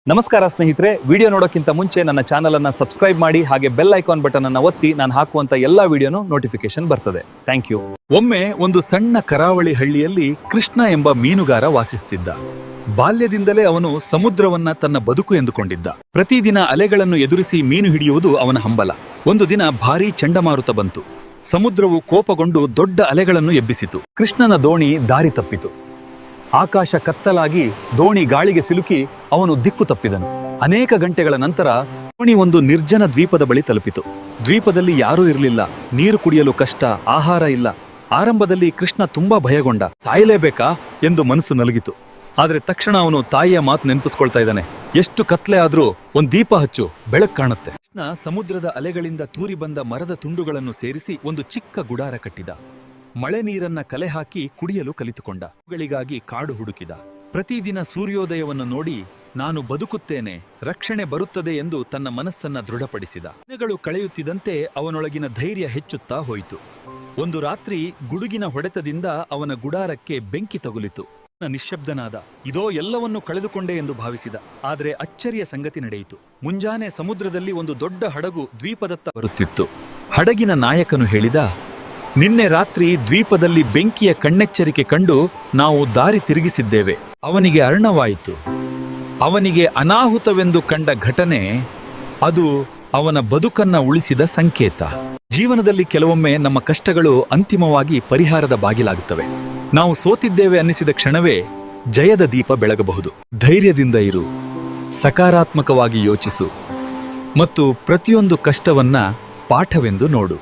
ನಮಸ್ಕಾರ ಸ್ನೇಹಿತರೆ, ವಿಡಿಯೋ ನೋಡೋಕ್ಕಿಂತ ಮುಂಚೆ ನನ್ನ ಚಾನಲ್ ಅನ್ನು ಸಬ್ಸ್ಕ್ರೈಬ್ ಮಾಡಿ, ಹಾಗೆ ಬೆಲ್ ಐಕಾನ್ ಬಟನ್ ಅನ್ನು ಒತ್ತಿ ನಾನು ಹಾಕುವಂತ ಎಲ್ಲಾ ವಿಡಿಯೋನು ನೋಟಿಫಿಕೇಶನ್ ಬರ್ತದೆ. Thank you. ಒಮ್ಮೆ ಒಂದು ಸಣ್ಣ ಕರಾವಳಿ ಹಳ್ಳಿಯಲ್ಲಿ ಕೃಷ್ಣ ಎಂಬ ಮೀನುಗಾರ ವಾಸಿಸುತ್ತಿದ್ದ. ಬಾಲ್ಯದಿಂದಲೇ ಅವನು ಸಮುದ್ರವನ್ನ ತನ್ನ ಬದುಕು ಎಂದುಕೊಂಡಿದ್ದ. ಪ್ರತಿದಿನ ಅಲೆಗಳನ್ನು ಎದುರಿಸಿ ಮೀನು ಹಿಡಿಯುವುದು ಅವನ ಹಂಬಲ. ಒಂದು ದಿನ ಭಾರೀ ಚಂಡಮಾರುತ ಬಂತು. ಸಮುದ್ರವು ಕೋಪಗೊಂಡು ದೊಡ್ಡ ಅಲೆಗಳನ್ನು ಎಬ್ಬಿಸಿತು. ಕೃಷ್ಣನ ದೋಣಿ ದಾರಿ ತಪ್ಪಿತು. ಆಕಾಶ ಕತ್ತಲಾಗಿ ದೋಣಿ ಗಾಳಿಗೆ ಸಿಲುಕಿ ಅವನು ದಿಕ್ಕು ತಪ್ಪಿದನು. ಅನೇಕ ಗಂಟೆಗಳ ನಂತರ ದೋಣಿ ಒಂದು ನಿರ್ಜನ ದ್ವೀಪದ ಬಳಿ ತಲುಪಿತು. ದ್ವೀಪದಲ್ಲಿ ಯಾರೂ ಇರಲಿಲ್ಲ. ನೀರು ಕುಡಿಯಲು ಕಷ್ಟ, ಆಹಾರ ಇಲ್ಲ. ಆರಂಭದಲ್ಲಿ ಕೃಷ್ಣ ತುಂಬಾ ಭಯಗೊಂಡ. ಸಾಯಲೇಬೇಕಾ ಎಂದು ಮನಸ್ಸು ನಲುಗಿತು. ಆದ್ರೆ ತಕ್ಷಣ ಅವನು ತಾಯಿಯ ಮಾತು ನೆನಪಿಸ್ಕೊಳ್ತಾ ಇದ್ದಾನೆ. ಎಷ್ಟು ಕತ್ಲೆ ಆದ್ರೂ ಒಂದ್ ದೀಪ ಹಚ್ಚು, ಬೆಳಕು ಕಾಣುತ್ತೆ. ಕೃಷ್ಣ ಸಮುದ್ರದ ಅಲೆಗಳಿಂದ ತೂರಿ ಬಂದ ಮರದ ತುಂಡುಗಳನ್ನು ಸೇರಿಸಿ ಒಂದು ಚಿಕ್ಕ ಗುಡಾರ ಕಟ್ಟಿದ. ಮಳೆ ನೀರನ್ನ ಕಲೆ ಹಾಕಿ ಕುಡಿಯಲು ಕಲಿತುಕೊಂಡ. ಗಳಿಗಾಗಿ ಕಾಡು ಹುಡುಕಿದ. ಪ್ರತಿದಿನ ಸೂರ್ಯೋದಯವನ್ನು ನೋಡಿ ನಾನು ಬದುಕುತ್ತೇನೆ, ರಕ್ಷಣೆ ಬರುತ್ತದೆ ಎಂದು ತನ್ನ ಮನಸ್ಸನ್ನ ದೃಢಪಡಿಸಿದ. ದಿನಗಳು ಕಳೆಯುತ್ತಿದ್ದಂತೆ ಅವನೊಳಗಿನ ಧೈರ್ಯ ಹೆಚ್ಚುತ್ತಾ ಹೋಯಿತು. ಒಂದು ರಾತ್ರಿ ಗುಡುಗಿನ ಹೊಡೆತದಿಂದ ಅವನ ಗುಡಾರಕ್ಕೆ ಬೆಂಕಿ ತಗುಲಿತು. ನಿಶ್ಶಬ್ದನಾದ. ಇದೋ ಎಲ್ಲವನ್ನೂ ಕಳೆದುಕೊಂಡೆ ಎಂದು ಭಾವಿಸಿದ. ಆದರೆ ಅಚ್ಚರಿಯ ಸಂಗತಿ ನಡೆಯಿತು. ಮುಂಜಾನೆ ಸಮುದ್ರದಲ್ಲಿ ಒಂದು ದೊಡ್ಡ ಹಡಗು ದ್ವೀಪದತ್ತ ಬರುತ್ತಿತ್ತು. ಹಡಗಿನ ನಾಯಕನು ಹೇಳಿದ, ನಿನ್ನೆ ರಾತ್ರಿ ದ್ವೀಪದಲ್ಲಿ ಬೆಂಕಿಯ ಕಣ್ಣೆಚ್ಚರಿಕೆ ಕಂಡು ನಾವು ದಾರಿ ತಿರುಗಿಸಿದ್ದೇವೆ. ಅವನಿಗೆ ಅರ್ಣವಾಯಿತು. ಅವನಿಗೆ ಅನಾಹುತವೆಂದು ಕಂಡ ಘಟನೆ ಅದು ಅವನ ಬದುಕನ್ನ ಉಳಿಸಿದ ಸಂಕೇತ. ಜೀವನದಲ್ಲಿ ಕೆಲವೊಮ್ಮೆ ನಮ್ಮ ಕಷ್ಟಗಳು ಅಂತಿಮವಾಗಿ ಪರಿಹಾರದ ಬಾಗಿಲಾಗುತ್ತವೆ. ನಾವು ಸೋತಿದ್ದೇವೆ ಅನ್ನಿಸಿದ ಕ್ಷಣವೇ ಜಯದ ದೀಪ ಬೆಳಗಬಹುದು. ಧೈರ್ಯದಿಂದ ಇರು, ಸಕಾರಾತ್ಮಕವಾಗಿ ಯೋಚಿಸು ಮತ್ತು ಪ್ರತಿಯೊಂದು ಕಷ್ಟವನ್ನ ಪಾಠವೆಂದು ನೋಡು.